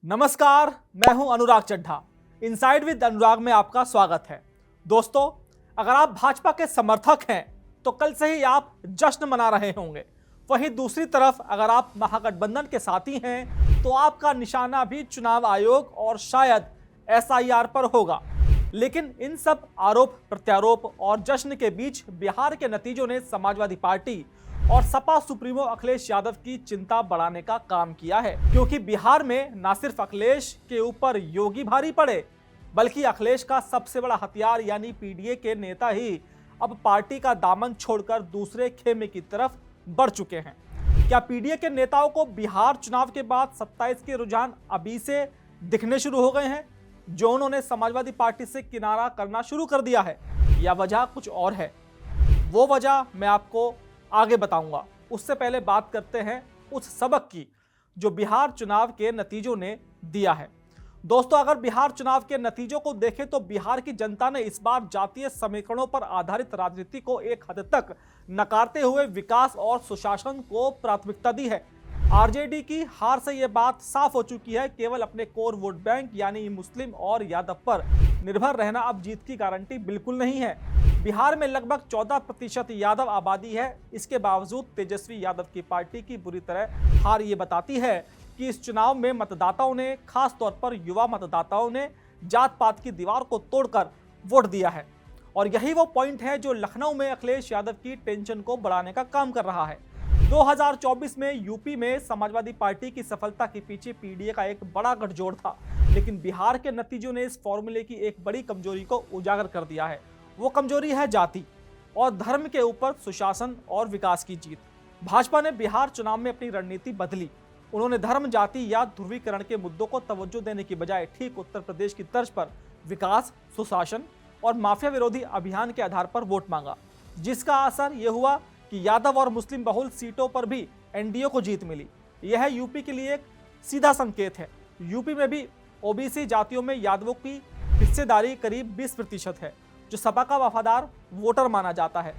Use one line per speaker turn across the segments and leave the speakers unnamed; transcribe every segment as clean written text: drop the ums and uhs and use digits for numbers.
नमस्कार, मैं हूं अनुराग चड्ढा। इनसाइड विद अनुराग में आपका स्वागत है। दोस्तों, अगर आप भाजपा के समर्थक हैं तो कल से ही आप जश्न मना रहे होंगे। वहीं दूसरी तरफ अगर आप महागठबंधन के साथी हैं तो आपका निशाना भी चुनाव आयोग और शायद एसआईआर पर होगा। लेकिन इन सब आरोप प्रत्यारोप और जश्न के बीच बिहार के नतीजों ने समाजवादी पार्टी और सपा सुप्रीमो अखिलेश यादव की चिंता बढ़ाने का काम किया है, क्योंकि बिहार में न सिर्फ अखिलेश के ऊपर योगी भारी पड़े, बल्कि अखिलेश का सबसे बड़ा हथियार यानी पीडीए के नेता ही अब पार्टी का दामन छोड़कर दूसरे खेमे की तरफ बढ़ चुके हैं। क्या पीडीए के नेताओं को बिहार चुनाव के बाद 27 के रुझान अभी से दिखने शुरू हो गए हैं, जो उन्होंने समाजवादी पार्टी से किनारा करना शुरू कर दिया है, या वजह कुछ और है? वो वजह मैं आपको आगे बताऊंगा। उससे पहले बात करते हैं उस सबक की जो बिहार चुनाव के नतीजों ने दिया है। दोस्तों, अगर बिहार चुनाव के नतीजों को देखें तो बिहार की जनता ने इस बार जातीय समीकरणों पर आधारित राजनीति को एक हद तक नकारते हुए विकास और सुशासन को प्राथमिकता दी है। आरजेडी की हार से यह बात साफ हो चुकी है, केवल अपने कोर वोट बैंक यानी मुस्लिम और यादव पर निर्भर रहना अब जीत की गारंटी बिल्कुल नहीं है। बिहार में लगभग 14% यादव आबादी है। इसके बावजूद तेजस्वी यादव की पार्टी की बुरी तरह हार ये बताती है कि इस चुनाव में मतदाताओं ने, खास तौर पर युवा मतदाताओं ने, जात पात की दीवार को तोड़कर वोट दिया है। और यही वो पॉइंट है जो लखनऊ में अखिलेश यादव की टेंशन को बढ़ाने का काम कर रहा है। 2024 में यूपी में समाजवादी पार्टी की सफलता के पीछे पीडीए का एक बड़ा गठजोड़ था, लेकिन बिहार के नतीजों ने इस फॉर्मूले की एक बड़ी कमजोरी को उजागर कर दिया है। वो कमजोरी है जाति और धर्म के ऊपर सुशासन और विकास की जीत। भाजपा ने बिहार चुनाव में अपनी रणनीति बदली। उन्होंने धर्म, जाति या ध्रुवीकरण के मुद्दों को तवज्जो देने की बजाय ठीक उत्तर प्रदेश की तर्ज पर विकास, सुशासन और माफिया विरोधी अभियान के आधार पर वोट मांगा, जिसका असर यह हुआ कि यादव और मुस्लिम बहुल सीटों पर भी एनडीए को जीत मिली। यह यूपी के लिए एक सीधा संकेत है। यूपी में भी ओबीसी जातियों में यादवों की हिस्सेदारी करीब 20% है, जो सपा का वफादार वोटर माना जाता है।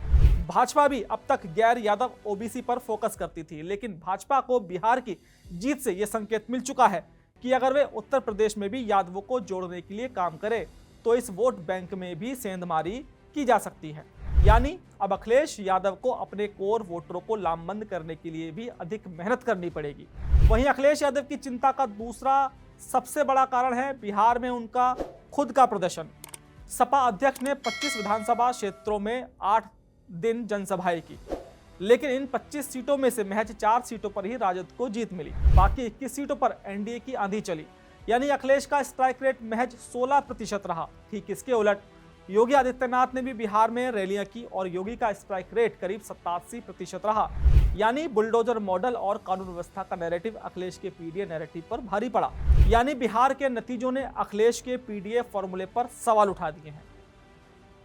भाजपा भी अब तक गैर यादव ओबीसी पर फोकस करती थी, लेकिन भाजपा को बिहार की जीत से यह संकेत मिल चुका है कि अगर वे उत्तर प्रदेश में भी यादवों को जोड़ने के लिए काम करे तो इस वोट बैंक में भी सेंधमारी की जा सकती है। यानी अब अखिलेश यादव को अपने कोर वोटरों को लामबंद करने के लिए भी अधिक मेहनत करनी पड़ेगी। वहीं अखिलेश यादव की चिंता का दूसरा सबसे बड़ा कारण है बिहार में उनका खुद का प्रदर्शन। सपा अध्यक्ष ने 25 विधानसभा क्षेत्रों में 8 दिन जनसभाएं की, लेकिन इन 25 सीटों में से महज 4 सीटों पर ही राजद को जीत मिली। बाकी 21 सीटों पर एनडीए की आंधी चली, यानी अखिलेश का स्ट्राइक रेट महज 16% रहा। ठीक इसके उलट योगी आदित्यनाथ ने भी बिहार में रैलियां की और योगी का स्ट्राइक रेट करीब 87% रहा। यानी बुलडोजर मॉडल और कानून व्यवस्था का नैरेटिव अखिलेश के पीडीए नैरेटिव पर भारी पड़ा। यानी बिहार के नतीजों ने अखिलेश के पीडीए फॉर्मूले पर सवाल उठा दिए हैं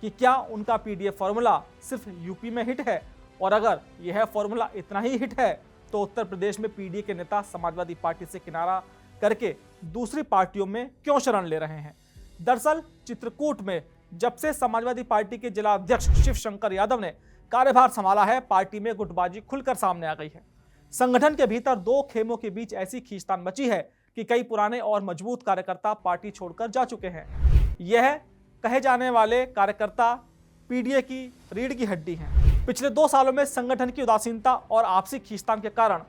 कि क्या उनका पीडीए फॉर्मूला सिर्फ यूपी में हिट है, और अगर यह फॉर्मूला इतना ही हिट है तो उत्तर प्रदेश में पीडीए के नेता समाजवादी पार्टी से किनारा करके दूसरी पार्टियों में क्यों शरण ले रहे हैं। दरअसल चित्रकूट में जब से समाजवादी पार्टी के जिला अध्यक्ष शिव शंकर यादव ने कार्यभार संभाला है, पार्टी में गुटबाजी खुलकर सामने आ गई है। संगठन के भीतर दो खेमों के बीच ऐसी खींचतान मची है कि कई पुराने और मजबूत कार्यकर्ता पार्टी छोड़कर जा चुके हैं। यह कहे जाने वाले कार्यकर्ता पीडीए की रीढ़ की हड्डी हैं। पिछले 2 सालों में संगठन की उदासीनता और आपसी खींचतान के कारण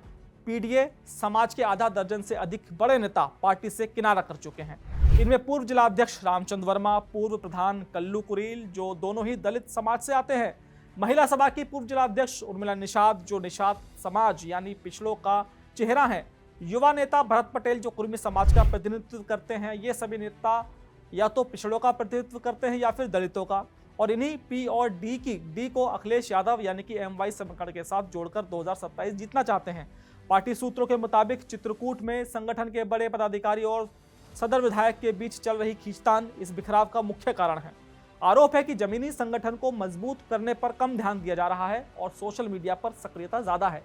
पीडीए समाज के आधा दर्जन से अधिक बड़े नेता पार्टी से किनारा कर चुके हैं। इनमें पूर्व जिला अध्यक्ष रामचंद्र वर्मा, पूर्व प्रधान कल्लू कुरील, जो दोनों ही दलित समाज से आते हैं, महिला सभा की पूर्व जिला अध्यक्ष उर्मिला निषाद, जो निषाद समाज यानी पिछड़ों का चेहरा है, युवा नेता भरत पटेल, जो कुर्मी समाज का प्रतिनिधित्व करते हैं। ये सभी नेता या तो पिछड़ों का प्रतिनिधित्व करते हैं या फिर दलितों का, और इन्हीं पी और डी को अखिलेश यादव यानी कि एमवाई समीकरण के साथ जोड़कर 2027 जीतना चाहते हैं। पार्टी सूत्रों के मुताबिक चित्रकूट में संगठन के बड़े पदाधिकारी और सदर विधायक के बीच चल रही खींचतान इस बिखराव का मुख्य कारण है। आरोप है कि जमीनी संगठन को मजबूत करने पर कम ध्यान दिया जा रहा है और सोशल मीडिया पर सक्रियता ज्यादा है।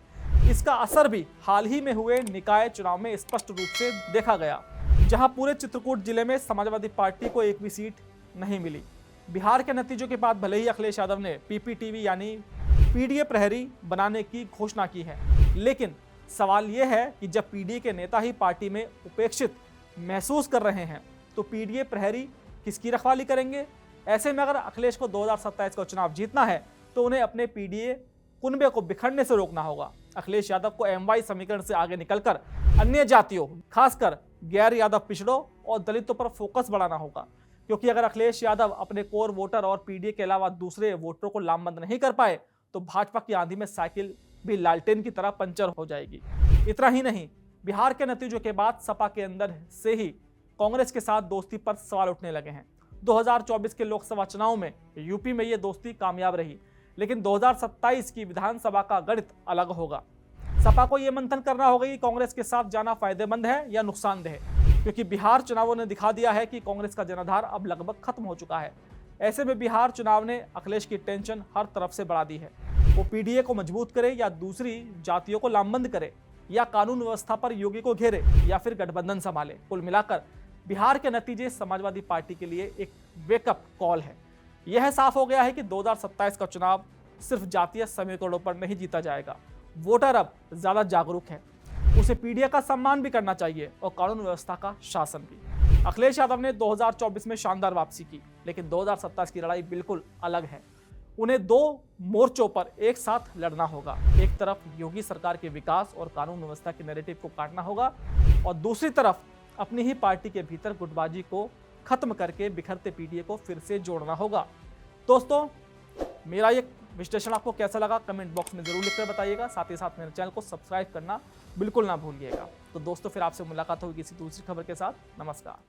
इसका असर भी हाल ही में हुए निकाय चुनाव में स्पष्ट रूप से देखा गया, जहां पूरे चित्रकूट जिले में समाजवादी पार्टी को एक भी सीट नहीं मिली। बिहार के नतीजों के बाद भले ही अखिलेश यादव ने पीपीटीवी यानी पीडीए प्रहरी बनाने की घोषणा की है, लेकिन सवाल यह है कि जब पीडीए के नेता ही पार्टी में उपेक्षित महसूस कर रहे हैं तो पीडीए प्रहरी किसकी रखवाली करेंगे? ऐसे में अगर अखिलेश को 2027 का चुनाव जीतना है तो उन्हें अपने पीडीए कुनबे को बिखरने से रोकना होगा। अखिलेश यादव को एमवाई समीकरण से आगे निकलकर अन्य जातियों, खासकर गैर यादव पिछड़ों और दलितों पर फोकस बढ़ाना होगा, क्योंकि अगर अखिलेश यादव अपने कोर वोटर और पीडीए के अलावा दूसरे वोटरों को लामबंद नहीं कर पाए तो भाजपा की आंधी में साइकिल भी लालटेन की तरह पंचर हो जाएगी। इतना ही नहीं, बिहार के नतीजों के बाद सपा के अंदर से ही कांग्रेस के साथ दोस्ती पर सवाल उठने लगे हैं। 2024 के लोकसभा चुनाव में यूपी में ये दोस्ती कामयाब रही, लेकिन 2027 की विधानसभा का गणित अलग होगा। सपा को यह मंथन करना होगा कि कांग्रेस के साथ जाना फायदेमंद है या नुकसानदेह, क्योंकि बिहार चुनावों ने दिखा दिया है कि कांग्रेस का जनाधार अब लगभग खत्म हो चुका है। ऐसे में बिहार चुनाव ने अखिलेश की टेंशन हर तरफ से बढ़ा दी है। वो पीडीए को मजबूत करे या दूसरी जातियों को लामबंद करे या कानून व्यवस्था पर योगी को घेरे या फिर गठबंधन संभाले। कुल मिलाकर बिहार के नतीजे समाजवादी पार्टी के लिए एक वेकअप कॉल है। यह साफ हो गया है कि 2027 का चुनाव सिर्फ जातीय समीकरणों पर नहीं जीता जाएगा। वोटर अब ज्यादा जागरूक है, उसे पीडीए का सम्मान भी करना चाहिए और कानून व्यवस्था का शासन भी। अखिलेश यादव ने 2024 में शानदार वापसी की, लेकिन 2027 की लड़ाई बिल्कुल अलग है। उन्हें दो मोर्चों पर एक साथ लड़ना होगा। एक तरफ योगी सरकार के विकास और कानून व्यवस्था के नैरेटिव को काटना होगा और दूसरी तरफ अपनी ही पार्टी के भीतर गुटबाजी को खत्म करके बिखरते पीडीए को फिर से जोड़ना होगा। दोस्तों, मेरा ये विश्लेषण आपको कैसा लगा कमेंट बॉक्स में जरूर लिखकर बताइएगा। साथ ही साथ मेरे चैनल को सब्सक्राइब करना बिल्कुल ना भूलिएगा। तो दोस्तों, फिर आपसे मुलाकात होगी किसी दूसरी खबर के साथ। नमस्कार।